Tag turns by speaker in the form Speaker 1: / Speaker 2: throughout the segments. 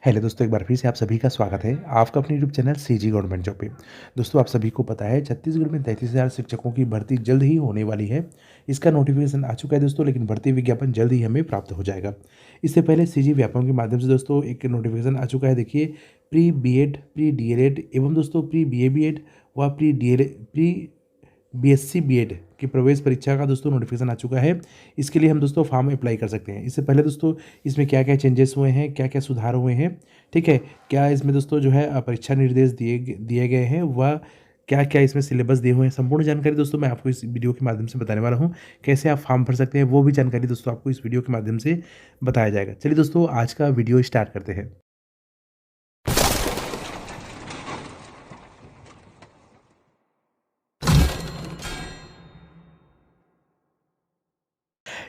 Speaker 1: Hello दोस्तों, एक बार फिर से आप सभी का स्वागत है आपका अपने YouTube channel CG government job पे। दोस्तों, आप सभी को पता है छत्तीसगढ़ में 33,000 शिक्षकों की भर्ती जल्द ही होने वाली है। इसका नोटिफिकेशन आ चुका है दोस्तों, लेकिन भर्ती विज्ञापन जल्द ही हमें प्राप्त हो जाएगा। इससे पहले सीजी व्यापम के माध्यम से दोस्तों एक नोटिफिकेशन आ चुका है। देखिए, प्री बीएड, प्री डीएलएड एवं दोस्तों प्री बीए बीएड व प्री बीएससी बीएड की प्रवेश परीक्षा का दोस्तों नोटिफिकेशन आ चुका है। इसके लिए हम दोस्तों फॉर्म अप्लाई कर सकते हैं। इससे पहले दोस्तों इसमें क्या-क्या चेंजेस हुए हैं, क्या-क्या सुधार हुए हैं, ठीक है? क्या इसमें दोस्तों जो है परीक्षा निर्देश दिए गए हैं व क्या-क्या इसमें सिलेबस दिए हुए हैं, संपूर्ण जानकारी दोस्तों मैं आपको इस वीडियो के माध्यम से बताने वाला हूँ। कैसे आप फॉर्म भर सकते हैं, वो भी जानकारी दोस्तों आपको इस वीडियो के माध्यम से बताया जाएगा। चलिए दोस्तों, आज का वीडियो स्टार्ट करते हैं।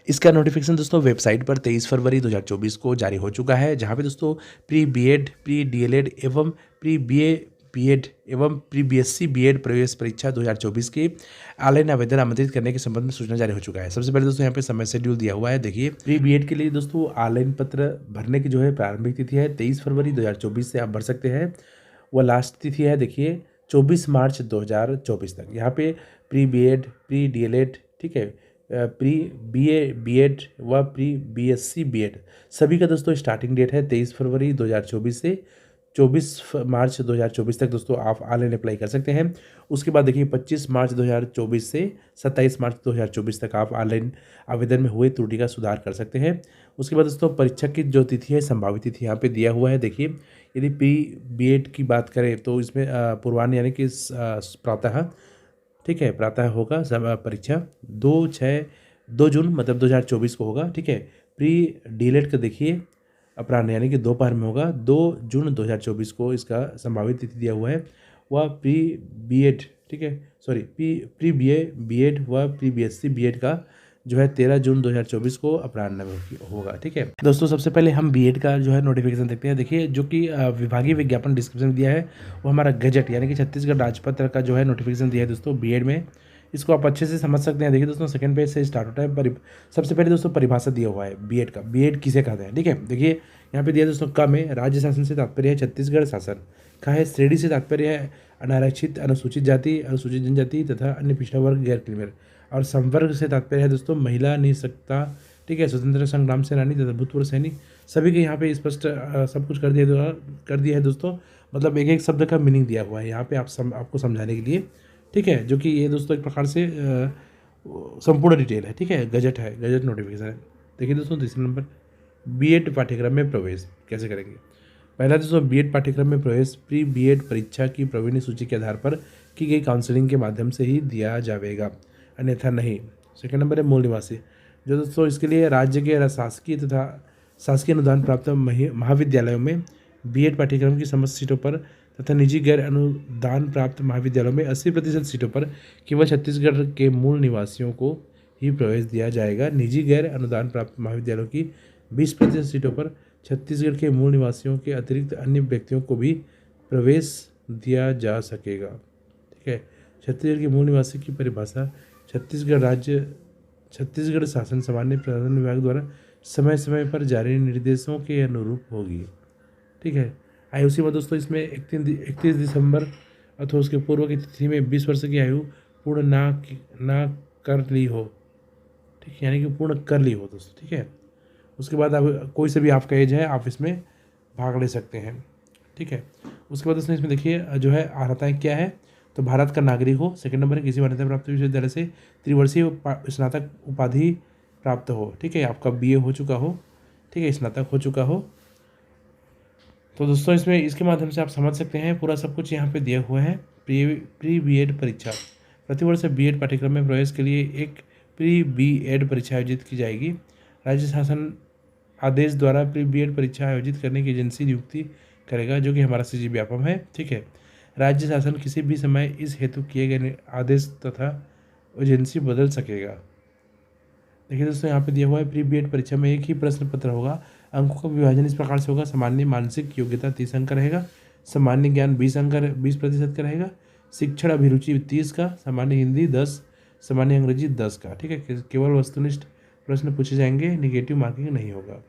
Speaker 1: इसका नोटिफिकेशन दोस्तों वेबसाइट पर 23 फरवरी 2024 को जारी हो चुका है, जहाँ पे दोस्तों प्री बीएड, प्री डीएलएड एवं प्री बीए बीएड एवं प्री बीएससी बीएड प्रवेश परीक्षा 2024 की ऑनलाइन आवेदन आमंत्रित करने के संबंध में सूचना जारी हो चुका है। सबसे पहले दोस्तों यहाँ पे समय शेड्यूल दिया हुआ है। देखिए, प्री बीएड के लिए दोस्तों ऑनलाइन पत्र भरने की जो है प्रारंभिक तिथि है 23 फरवरी 2024 से आप भर सकते हैं। वह लास्ट तिथि है देखिए 24 मार्च 2024 तक। यहाँ पे प्री बीएड, प्री डीएलएड, ठीक है, प्री बीए बीएड व प्री बीएससी बीएड सभी का दोस्तों स्टार्टिंग डेट है 23 फरवरी 2024 से 24 मार्च 2024 तक दोस्तों आप ऑनलाइन अप्लाई कर सकते हैं। उसके बाद देखिए 25 मार्च 2024 से 27 मार्च 2024 तक आप ऑनलाइन आवेदन में हुए त्रुटि का सुधार कर सकते हैं। उसके बाद दोस्तों परीक्षा की जो तिथि है, संभावित तिथि यहाँ पे दिया हुआ है। देखिए, यदि प्री बीएड की बात करें तो इसमें पूर्वान्ह यानी कि प्रातः, ठीक है, प्रातः होगा परीक्षा 2 जून मतलब 2024 को होगा, ठीक है। प्री डीलेट का देखिए अपराह्न यानी कि दोपहर में होगा 2 जून 2024 को इसका संभावित तिथि दिया हुआ है। वह प्री बीएड, ठीक है, सॉरी प्री बीए बीएड व प्री बीएससी बीएड का जो है 13 जून 2024 को अपराह्न में होगा, ठीक है। दोस्तों, सबसे पहले हम बीएड का जो है नोटिफिकेशन देखते हैं। देखिए, जो कि विभागीय विज्ञापन डिस्क्रिप्शन में दिया है, वो हमारा गजट यानी कि छत्तीसगढ़ राजपत्र का जो है नोटिफिकेशन दिया है दोस्तों बीएड में। इसको आप अच्छे से समझ सकते हैं। देखिए दोस्तों, सेकंड पेज से स्टार्ट होता है। सबसे पहले दोस्तों परिभाषा दिया हुआ है बीएड का, बीएड किसे कहते हैं, ठीक है। देखिए यहाँ पे दिया दोस्तों, क में राज्य शासन से तात्पर्य है छत्तीसगढ़ शासन। ख है श्रेणी से तात्पर्य है अनारक्षित, अनुसूचित जाति, अनुसूचित जनजाति तथा अन्य पिछड़ा वर्ग, गैर क्रीमियर। और संवर्ग से तात्पर्य है दोस्तों महिला, निःशक्ता, ठीक है, स्वतंत्र संग्राम सेनानी तथा भूतपूर्व सैनिक। सभी के यहाँ पे स्पष्ट सब कुछ कर दिया है दोस्तों। मतलब एक एक शब्द का मीनिंग दिया हुआ है यहाँ पे आपको समझाने के लिए, ठीक है। जो कि ये दोस्तों एक प्रकार से संपूर्ण डिटेल है, ठीक है, गजट है, गजट नोटिफिकेशन है। देखिए दोस्तों, तीसरा नंबर बीएड पाठ्यक्रम में प्रवेश कैसे करेंगे। पहला दोस्तों, बीएड पाठ्यक्रम में प्रवेश प्री बीएड परीक्षा की प्रवीण सूची के आधार पर की गई काउंसलिंग के माध्यम से ही दिया जाएगा, अन्यथा नहीं। सेकंड नंबर है मूल निवासी, जो दोस्तों इसके लिए राज्य के शासकीय तथा शासकीय अनुदान प्राप्त महाविद्यालयों में बीएड पाठ्यक्रम की समस्त सीटों पर तथा निजी गैर अनुदान प्राप्त महाविद्यालयों में 80% सीटों पर केवल छत्तीसगढ़ के मूल निवासियों को ही प्रवेश दिया जाएगा। निजी गैर अनुदान प्राप्त महाविद्यालयों की 20% सीटों पर छत्तीसगढ़ के मूल निवासियों के अतिरिक्त अन्य व्यक्तियों को भी प्रवेश दिया जा सकेगा, ठीक है। छत्तीसगढ़ के मूल निवासी की परिभाषा छत्तीसगढ़ शासन सामान्य प्रशासन विभाग द्वारा समय समय पर जारी निर्देशों के अनुरूप होगी, ठीक है। आयु सीमा दोस्तों इसमें 31 दिसंबर अथवा उसके पूर्व की तिथि में 20 वर्ष की आयु पूर्ण ना कर ली हो, ठीक है, यानी कि पूर्ण कर ली हो दोस्तों, ठीक है। उसके बाद आप कोई से भी आपका एज है आप इसमें भाग ले सकते हैं, ठीक है। उसके बाद इसमें देखिए जो है अर्हताएँ क्या है, तो भारत का नागरिक हो। सेकंड नंबर है किसी मान्यता प्राप्त विश्वविद्यालय से त्रिवर्षीय स्नातक उपाधि प्राप्त हो, ठीक है, आपका बीए हो चुका हो, ठीक है, स्नातक हो चुका हो। तो दोस्तों इसमें इसके माध्यम से आप समझ सकते हैं पूरा सब कुछ यहाँ पे दिया हुआ है। प्री बीएड परीक्षा प्रतिवर्ष बीएड पाठ्यक्रम में प्रवेश के लिए एक प्री बीएड परीक्षा आयोजित की जाएगी। राज्य शासन आदेश द्वारा प्री बीएड परीक्षा आयोजित करने की एजेंसी नियुक्ति करेगा, जो कि हमारा सीजी व्यापम है, ठीक है। राज्य शासन किसी भी समय इस हेतु किए गए आदेश तथा एजेंसी बदल सकेगा। देखिए दोस्तों यहाँ पे दिया हुआ है प्री बीएड परीक्षा में एक ही प्रश्न पत्र होगा। अंकों का विभाजन इस प्रकार से होगा, सामान्य मानसिक योग्यता 30 अंक का रहेगा, सामान्य ज्ञान 20% का रहेगा, शिक्षण अभिरुचि 30 का, सामान्य हिंदी 10, सामान्य अंग्रेजी 10 का, ठीक है। केवल वस्तुनिष्ठ प्रश्न पूछे जाएंगे, निगेटिव मार्किंग नहीं होगा।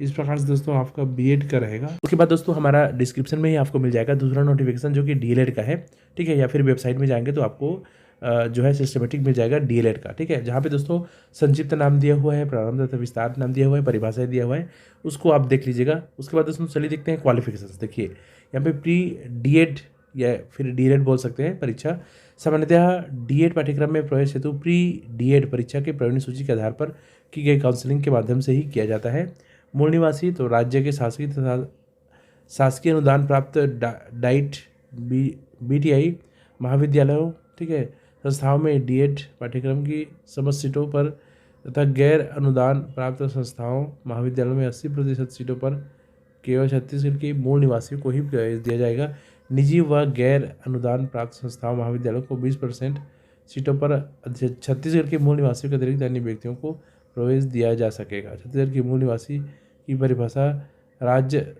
Speaker 1: इस प्रकार से दोस्तों आपका बीएड का रहेगा। उसके बाद दोस्तों हमारा डिस्क्रिप्शन में ही आपको मिल जाएगा दूसरा नोटिफिकेशन जो कि डीएलएड का है, ठीक है, या फिर वेबसाइट में जाएंगे तो आपको जो है सिस्टमेटिक मिल जाएगा डीएलएड का, ठीक है, जहाँ पे दोस्तों संक्षिप्त नाम दिया हुआ है, प्रारंभ तथा विस्तार नाम दिया हुआ है, परिभाषा दिया हुआ है, उसको आप देख लीजिएगा। उसके बाद दोस्तों चलिए देखते हैं क्वालिफिकेशन। देखिए यहाँ पे प्री डीएड या फिर डीएलएड बोल सकते हैं परीक्षा, सामान्यतः डीएड पाठ्यक्रम में प्रवेश हेतु प्री डीएड परीक्षा के प्रवीण सूची के आधार पर की गई काउंसलिंग के माध्यम से ही किया जाता है। मूल निवासी तो राज्य के शासकीय तथा शासकीय अनुदान प्राप्त डाइट बीटीआई महाविद्यालयों, ठीक है, संस्थाओं में डीएड पाठ्यक्रम की समस्त सीटों पर तथा गैर अनुदान प्राप्त संस्थाओं महाविद्यालयों में 80% सीटों पर केवल छत्तीसगढ़ के मूल निवासियों को ही प्रवेश दिया जाएगा। निजी व गैर अनुदान प्राप्त संस्थाओं महाविद्यालयों को 20% सीटों पर छत्तीसगढ़ के मूल निवासियों के अतिरिक्त अन्य व्यक्तियों को प्रवेश दिया जा सकेगा। छत्तीसगढ़ के मूल निवासी की परिभाषा राज्य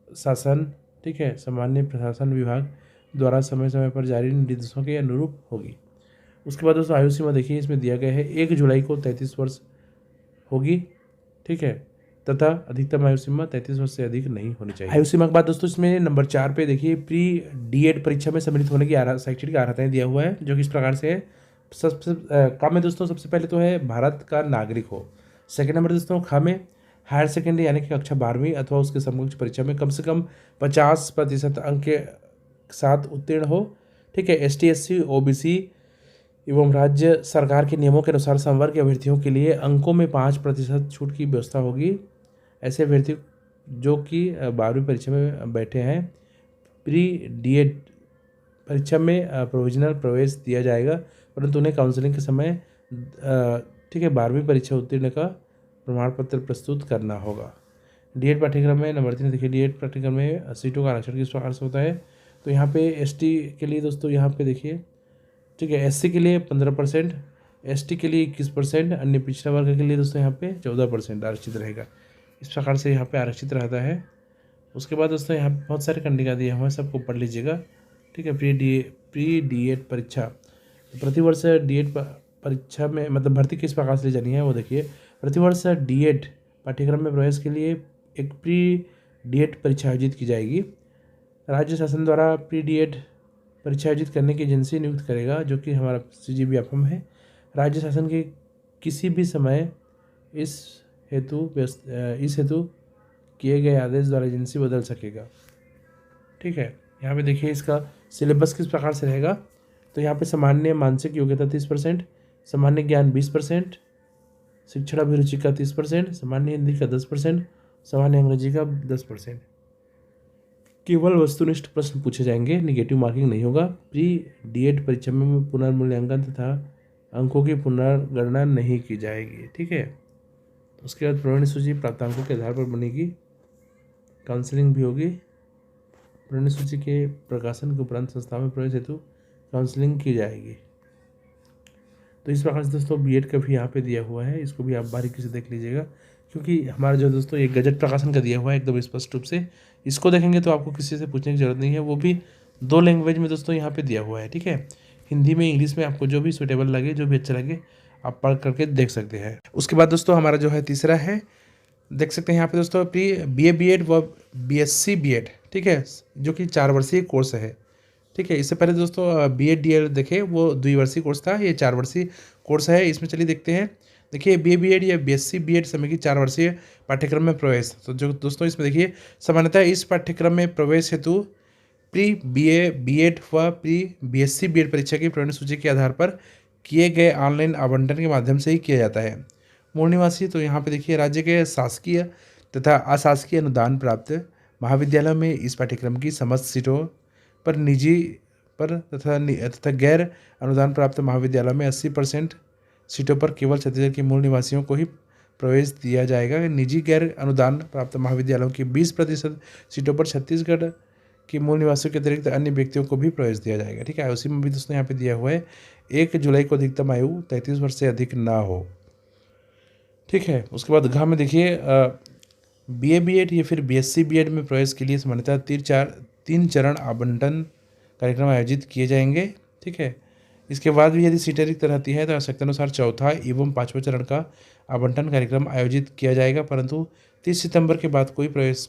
Speaker 1: शासन, ठीक है, सामान्य प्रशासन विभाग द्वारा समय समय पर जारी निर्देशों के अनुरूप होगी। उसके बाद दोस्तों आयु सीमा देखिए इसमें दिया गया है 1 जुलाई को 33 वर्ष होगी, ठीक है, तथा अधिकतम आयु सीमा 33 वर्ष से अधिक नहीं होनी चाहिए। आयु सीमा के बाद दोस्तों इसमें नंबर 4 पे देखिए प्री डीएड परीक्षा में सम्मिलित होने की शैक्षणिक अर्हताएं दिया हुआ है जो कि इस प्रकार से है। सबसे काम में दोस्तों सबसे पहले तो है भारत का नागरिक हो। सेकेंड नंबर दोस्तों खा में हायर सेकेंडरी यानी कि कक्षा 12वीं अथवा उसके समकक्ष परीक्षा में कम से कम 50% अंक के साथ उत्तीर्ण हो, ठीक है। ST SC OBC एवं राज्य सरकार के नियमों के अनुसार संवर्ग के अभ्यर्थियों के लिए अंकों में 5% छूट की व्यवस्था होगी। ऐसे अभ्यर्थी जो कि 12वीं परीक्षा में बैठे हैं प्री डीएड परीक्षा में प्रोविजनल प्रवेश दिया जाएगा, परंतु उन्हें काउंसलिंग के समय ठीक है 12वीं परीक्षा उत्तीर्ण का प्रमाण पत्र प्रस्तुत करना होगा। डीएड पाठ्यक्रम में नंबर 3 देखिए डीएड पाठ्यक्रम में सीटों का आरक्षण किस प्रकार से होता है। तो यहाँ पे ST के लिए दोस्तों यहाँ पे देखिए, ठीक है, SC के लिए 15%, ST के लिए 21%, अन्य पिछड़ा वर्ग के लिए दोस्तों यहाँ पे 14% आरक्षित रहेगा। इस प्रकार से यहाँ पे आरक्षित रहता है। उसके बाद दोस्तों यहाँ पे बहुत सारे कंडिका दिए हुए हैं, सबको पढ़ लीजिएगा, ठीक है। प्री डीएड परीक्षा प्रतिवर्ष डीएड परीक्षा में मतलब भर्ती किस प्रकार से ली जानी है वो देखिए। प्रतिवर्ष डीएड पाठ्यक्रम में प्रवेश के लिए एक प्री डीएड परीक्षा आयोजित की जाएगी। राज्य शासन द्वारा प्री डीएड परीक्षा आयोजित करने की एजेंसी नियुक्त करेगा जो कि हमारा CGB-AFM है। राज्य शासन के किसी भी समय इस हेतु किए गए आदेश द्वारा एजेंसी बदल सकेगा, ठीक है। यहाँ पे देखिए इसका सिलेबस किस प्रकार से रहेगा। तो यहाँ पे सामान्य मानसिक योग्यता 30%, सामान्य ज्ञान 20%, शिक्षण अभिरुचि का 30%, सामान्य हिंदी का 10%, सामान्य अंग्रेजी का 10%। केवल वस्तुनिष्ठ प्रश्न पूछे जाएंगे, निगेटिव मार्किंग नहीं होगा। प्री डीएड परीक्षा में पुनर्मूल्यांकन तथा अंकों की पुनर्गणना नहीं की जाएगी, ठीक है। उसके बाद प्रवीण सूची प्राप्तांकों के आधार पर बनेगी, काउंसलिंग भी होगी। प्रवीण सूची के प्रकाशन के उपरांत संस्था में प्रवेश हेतु काउंसलिंग की जाएगी। तो इस प्रकार से दोस्तों बीएड का भी यहाँ पे दिया हुआ है, इसको भी आप बारीकी से देख लीजिएगा क्योंकि हमारा जो दोस्तों ये गजट प्रकाशन का दिया हुआ है एकदम स्पष्ट रूप से, इसको देखेंगे तो आपको किसी से पूछने की जरूरत नहीं है। वो भी 2 लैंग्वेज में दोस्तों यहाँ पे दिया हुआ है, ठीक है, हिंदी में इंग्लिश में, आपको जो भी सूटेबल लगे जो भी अच्छा लगे आप पढ़ करके देख सकते हैं। उसके बाद दोस्तों हमारा जो है तीसरा है, देख सकते हैं यहाँ पे दोस्तों प्री BA BEd व BSc BEd, ठीक है, जो कि 4 वर्षीय कोर्स है, ठीक है। इससे पहले दोस्तों BEd DL देखे वो 2 वर्षीय कोर्स था, ये 4 वर्षीय कोर्स है। इसमें चलिए देखते हैं, देखिए BA BEd या BSc BEd समय की 4 वर्षीय पाठ्यक्रम में प्रवेश। तो जो दोस्तों इसमें देखिए सामान्यतः इस पाठ्यक्रम में प्रवेश हेतु प्री BA BEd व प्री BSc BEd परीक्षा की प्रवेश सूची के आधार पर किए गए ऑनलाइन आवंटन के माध्यम से ही किया जाता है। मूल निवासी तो यहाँ पे देखिए राज्य के शासकीय तथा अशासकीय अनुदान प्राप्त महाविद्यालय में इस पाठ्यक्रम की समस्त सीटों पर निजी पर तथा गैर अनुदान प्राप्त महाविद्यालय में 80% सीटों पर केवल छत्तीसगढ़ के मूल निवासियों को ही प्रवेश दिया जाएगा। निजी गैर अनुदान प्राप्त महाविद्यालयों की 20% सीटों पर छत्तीसगढ़ के मूल निवासियों के अतिरिक्त अन्य व्यक्तियों को भी प्रवेश दिया जाएगा, ठीक है। उसी में भी दोस्तों यहाँ पे दिया हुआ है 1 जुलाई को अधिकतम आयु 33 वर्ष से अधिक ना हो, ठीक है। उसके बाद घ में देखिए BA BEd या फिर BSc BEd में प्रवेश के लिए सामान्यतः 3 चरण आवंटन कार्यक्रम आयोजित किए जाएंगे, ठीक है। इसके बाद भी यदि सीटें रिक्त रहती है तो आवश्यकता अनुसार चौथा एवं पाँचवें चरण का आवंटन कार्यक्रम आयोजित किया जाएगा, परंतु 30 सितंबर के बाद कोई प्रवेश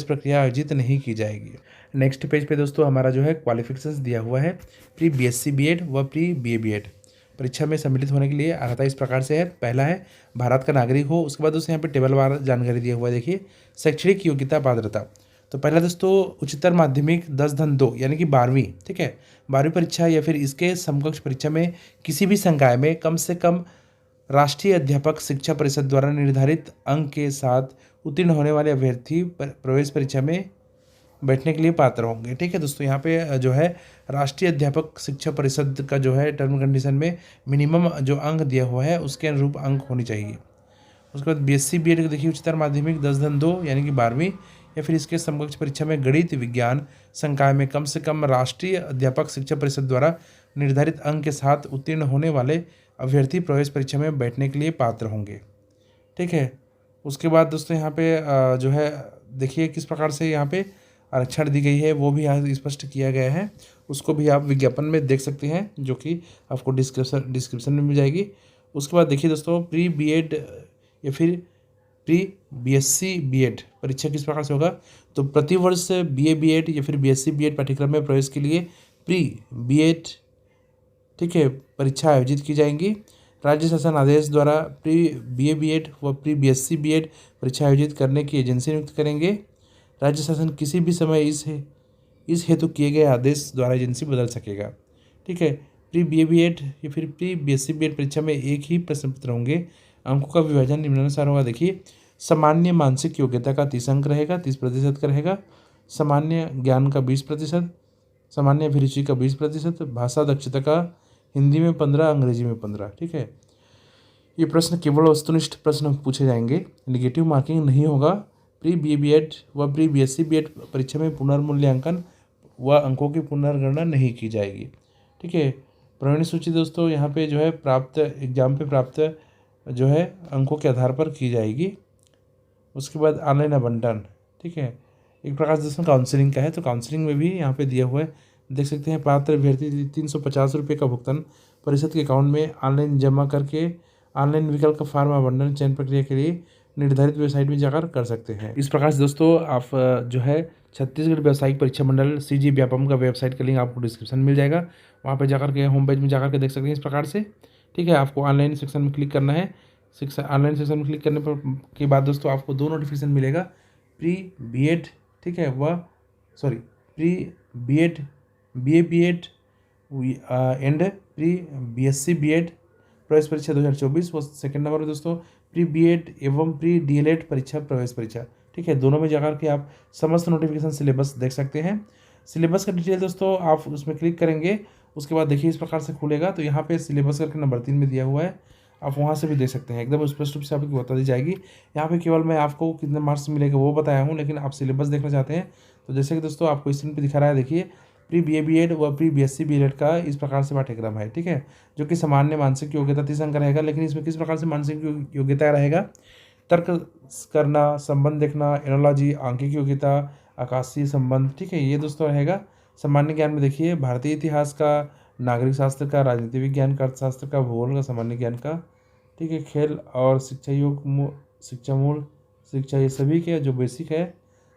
Speaker 1: प्रक्रिया आयोजित नहीं की जाएगी। नेक्स्ट पेज पे दोस्तों हमारा जो है क्वालिफिकेशंस दिया हुआ है। प्री बीएससी बीएड व प्री बीए बीएड परीक्षा में सम्मिलित होने के लिए अर्हता इस प्रकार से है। पहला है भारत का नागरिक हो। उसके बाद दोस्तों यहाँ पे टेबलवार जानकारी दिया हुआ है। देखिए शैक्षणिक योग्यता पात्रता, तो पहला दोस्तों उच्चतर माध्यमिक 10-2 यानी कि 12वीं, ठीक है, 12वीं परीक्षा या फिर इसके समकक्ष परीक्षा में किसी भी संकाय में कम से कम राष्ट्रीय अध्यापक शिक्षा परिषद द्वारा निर्धारित अंक के साथ उत्तीर्ण होने वाले अभ्यर्थी प्रवेश परीक्षा में बैठने के लिए पात्र होंगे। ठीक है दोस्तों, यहाँ पे जो है राष्ट्रीय अध्यापक शिक्षा परिषद का जो है टर्म कंडीशन में मिनिमम जो अंक दिया हुआ है उसके अनुरूप अंक होनी चाहिए। उसके बाद बीएससी बीएड को देखिए उच्चतर माध्यमिक 10-2 यानी कि 12वीं या फिर इसके समकक्ष परीक्षा में गणित विज्ञान संकाय में कम से कम राष्ट्रीय अध्यापक शिक्षा परिषद द्वारा निर्धारित अंक के साथ उत्तीर्ण होने वाले अभ्यर्थी प्रवेश परीक्षा में बैठने के लिए पात्र होंगे। ठीक है, उसके बाद दोस्तों यहाँ पे जो है देखिए किस प्रकार से यहाँ पे आरक्षण दी गई है वो भी यहाँ स्पष्ट किया गया है। उसको भी आप विज्ञापन में देख सकते हैं जो कि आपको डिस्क्रिप्शन में मिल जाएगी। उसके बाद देखिए दोस्तों प्री बीएड या फिर प्री बीएससी बीएड परीक्षा किस प्रकार से होगा, तो प्रतिवर्ष बीए बीएड या फिर बीएससी बीएड पाठ्यक्रम में प्रवेश के लिए प्री बीएड, ठीक है, परीक्षा आयोजित की जाएंगी। राज्य शासन आदेश द्वारा प्री बीए बीएड व प्री बीएससी बीएड परीक्षा आयोजित करने की एजेंसी नियुक्त करेंगे। राज्य शासन किसी भी समय इस हेतु किए गए आदेश द्वारा एजेंसी बदल सकेगा। ठीक है, प्री बीए बीएड या फिर प्री बीएससी बीएड परीक्षा में एक ही प्रश्न पत्र होंगे। अंकों का विभाजन निम्नानुसार होगा। देखिए सामान्य मानसिक योग्यता का 30 अंक रहेगा, 30% का रहेगा। सामान्य ज्ञान का 20%, सामान्य अभिरुचि का 20%, भाषा दक्षता का हिंदी में 15, अंग्रेजी में 15। ठीक है, ये प्रश्न केवल वस्तुनिष्ठ प्रश्न पूछे जाएंगे, निगेटिव मार्किंग नहीं होगा। प्री बीए बीएड व प्री बीएससी बीएड परीक्षा में पुनर्मूल्यांकन व अंकों की पुनर्गणना नहीं की जाएगी। ठीक है, प्रवीण सूची दोस्तों यहाँ पे जो है प्राप्त एग्जाम पे प्राप्त जो है अंकों के आधार पर की जाएगी। उसके बाद ऑनलाइन आवंटन, ठीक है, एक प्रकार से दोस्तों काउंसलिंग का है, तो काउंसलिंग में भी यहाँ पे दिया हुआ है, देख सकते हैं। पात्र अभ्यर्थी 350 रुपये का भुगतान परिषद के अकाउंट में ऑनलाइन जमा करके ऑनलाइन विकल्प का फॉर्म आवंटन चयन प्रक्रिया के लिए निर्धारित वेबसाइट में जाकर कर सकते हैं। इस प्रकार से दोस्तों आप जो है छत्तीसगढ़ व्यावसायिक परीक्षा मंडल CG व्यापम का वेबसाइट का लिंक आपको डिस्क्रिप्शन में मिल जाएगा, वहाँ पर जाकर के होम पेज में जाकर के देख सकते हैं इस प्रकार से। ठीक है, आपको ऑनलाइन सेक्शन में क्लिक करना है। ऑनलाइन सेक्शन में क्लिक करने पर के बाद दोस्तों आपको 2 नोटिफिकेशन मिलेगा, प्री बीएड, ठीक है, pre BEd BA BEd and pre BSc BEd प्रवेश परीक्षा 2024 वो सेकंड नंबर में दोस्तों प्री बीएड एवं प्री डीएलएड परीक्षा प्रवेश परीक्षा। ठीक है, दोनों में जाकर के आप समस्त नोटिफिकेशन सिलेबस देख सकते हैं। सिलेबस का डिटेल दोस्तों आप उसमें क्लिक करेंगे, उसके बाद देखिए इस प्रकार से खुलेगा, तो यहाँ पे सिलेबस करके नंबर 3 में दिया हुआ है, आप वहाँ से भी देख सकते हैं। एकदम स्पष्ट रूप से आपको बता दी जाएगी। यहाँ पे केवल मैं आपको कितने मार्क्स मिलेंगे वो बताया हूँ, लेकिन आप सिलेबस देखना चाहते हैं तो जैसे कि दोस्तों आपको स्क्रीन पे दिखा रहा है, देखिए प्री बीए बीएड व प्री बीएससी बीएड का इस प्रकार से पाठ्यक्रम है। ठीक है, जो कि सामान्य मानसिक योग्यता 30 अंक रहेगा, लेकिन इसमें किस प्रकार से मानसिक योग्यता रहेगा, तर्क करना, संबंध देखना, एनोलॉजी, आंकिक योग्यता, आकाशीय संबंध। ठीक है, ये दोस्तों रहेगा। सामान्य ज्ञान में देखिए भारतीय इतिहास का, नागरिक शास्त्र का, राजनीति विज्ञान का, अर्थशास्त्र का, भूगोल का, सामान्य ज्ञान का। ठीक है, खेल और शिक्षा मूल शिक्षा, ये सभी के जो बेसिक है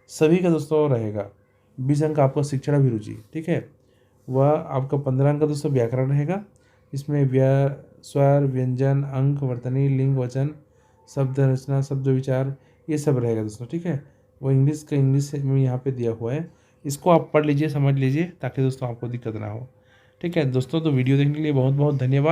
Speaker 1: सभी का दोस्तों रहेगा। 20 अंक आपको शिक्षण अभिरुचि। ठीक है, वह आपका 15 अंक का दोस्तों व्याकरण रहेगा। इसमें स्वर, व्यंजन, अंक, वर्तनी, लिंग, वचन, शब्द रचना, शब्द विचार, ये सब रहेगा दोस्तों। ठीक है, वो इंग्लिश में यहाँ पे दिया हुआ है, इसको आप पढ़ लीजिए, समझ लीजिए, ताकि दोस्तों आपको दिक्कत ना हो। ठीक है दोस्तों, तो वीडियो देखने के लिए बहुत बहुत धन्यवाद।